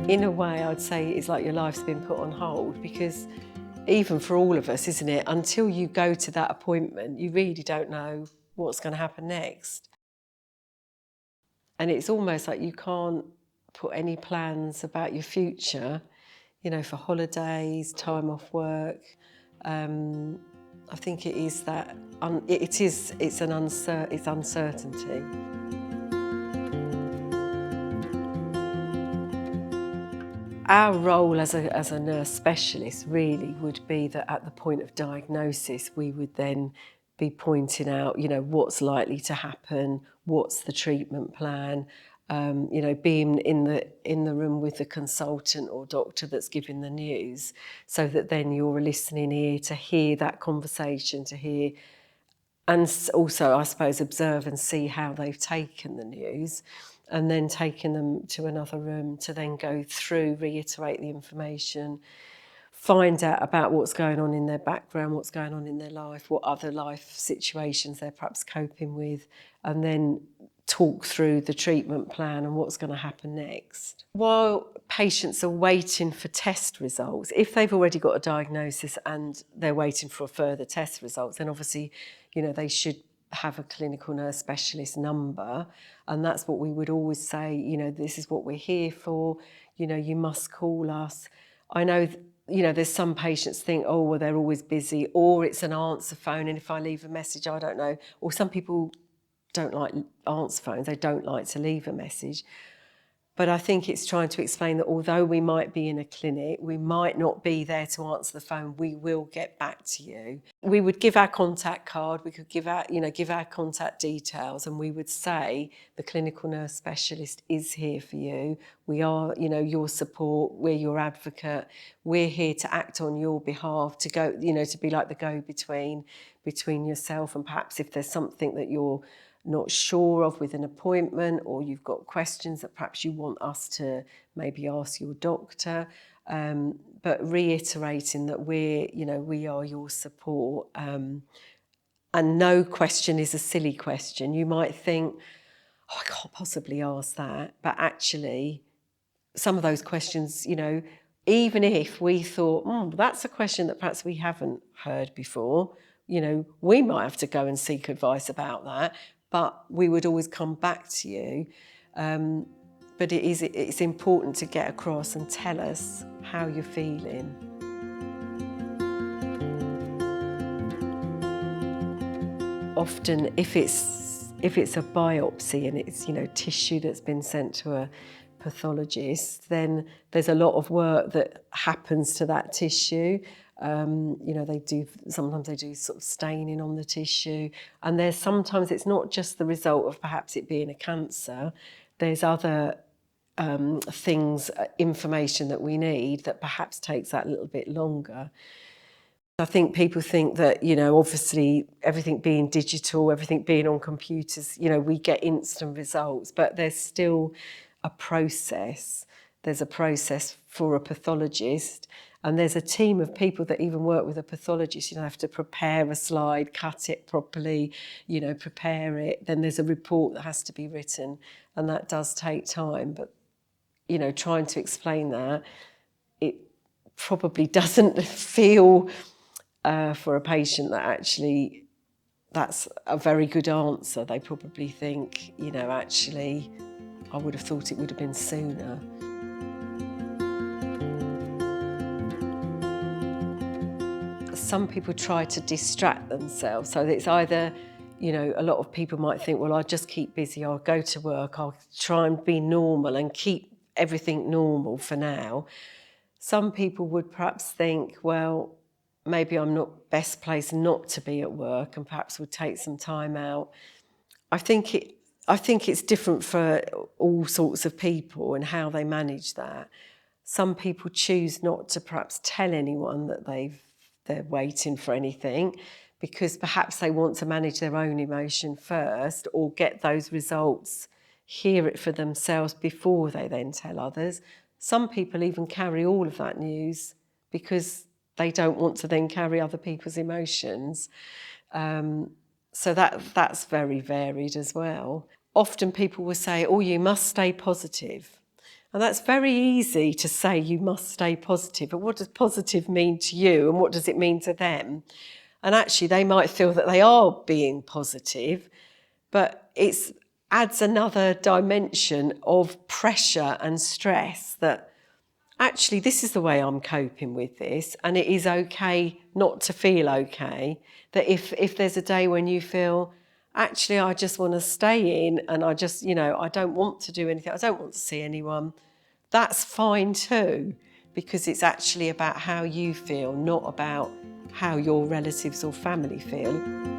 In a way, I'd say it's like your life's been put on hold, because even for all of us, isn't it, until you go to that appointment, you really don't know what's going to happen next. And it's almost like you can't put any plans about your future, you know, for holidays, time off work. I think it is that, it's uncertainty. Our role as a nurse specialist really would be that at the point of diagnosis, we would then be pointing out, you know, what's likely to happen, what's the treatment plan, you know, being in the room with the consultant or doctor that's giving the news, so that then you're a listening ear to hear that conversation, to hear, and also, I suppose, observe and see how they've taken the news, and then taking them to another room to then go through, reiterate the information, find out about what's going on in their background, what's going on in their life, what other life situations they're perhaps coping with, and then talk through the treatment plan and what's going to happen next. While patients are waiting for test results, if they've already got a diagnosis and they're waiting for further test results, then obviously, you know, they should have a clinical nurse specialist number, and that's what we would always say, you know, this is what we're here for, you know, you must call us. I know, you know, there's some patients think, oh, well, they're always busy, or it's an answer phone, and if I leave a message, I don't know. Or some people don't like answer phones, they don't like to leave a message. But I think it's trying to explain that although we might be in a clinic, we might not be there to answer the phone, we will get back to you. We would give our contact card, we could give our contact details, and we would say the clinical nurse specialist is here for you. We are, you know, your support, we're your advocate, we're here to act on your behalf, to go, you know, to be like the go-between between yourself and perhaps if there's something that you're not sure of with an appointment, or you've got questions that perhaps you want us to maybe ask your doctor, but reiterating that we are your support, and no question is a silly question. You might think, oh, I can't possibly ask that, but actually some of those questions, you know, even if we thought, that's a question that perhaps we haven't heard before, you know, we might have to go and seek advice about that, but we would always come back to you. But it's important to get across and tell us how you're feeling. Often, if it's a biopsy and it's, you know, tissue that's been sent to a pathologist, then there's a lot of work that happens to that tissue. You know, sometimes they do sort of staining on the tissue, and sometimes it's not just the result of perhaps it being a cancer. There's other things, information that we need that perhaps takes that little bit longer. I think people think that, you know, obviously everything being digital, everything being on computers, you know, we get instant results, but there's still a process. There's a process for a pathologist, and there's a team of people that even work with a pathologist. You know, have to prepare a slide, cut it properly, you know, prepare it. Then there's a report that has to be written, and that does take time. But, you know, trying to explain that, it probably doesn't feel for a patient that actually that's a very good answer. They probably think, you know, actually, I would have thought it would have been sooner. Some people try to distract themselves. So it's either, you know, a lot of people might think, well, I'll just keep busy, I'll go to work, I'll try and be normal and keep everything normal for now. Some people would perhaps think, well, maybe I'm not best placed not to be at work, and perhaps would take some time out. I think it's different for all sorts of people and how they manage that. Some people choose not to perhaps tell anyone that they're waiting for anything, because perhaps they want to manage their own emotion first, or get those results, hear it for themselves before they then tell others. Some people even carry all of that news because they don't want to then carry other people's emotions. So that's very varied as well. Often people will say, oh, you must stay positive. And that's very easy to say you must stay positive, but what does positive mean to you and what does it mean to them? And actually they might feel that they are being positive, but it adds another dimension of pressure and stress that actually this is the way I'm coping with this, and it is okay not to feel okay. That if there's a day when you feel, actually I just want to stay in and I just, I don't want to do anything, I don't want to see anyone, that's fine too, because it's actually about how you feel, not about how your relatives or family feel.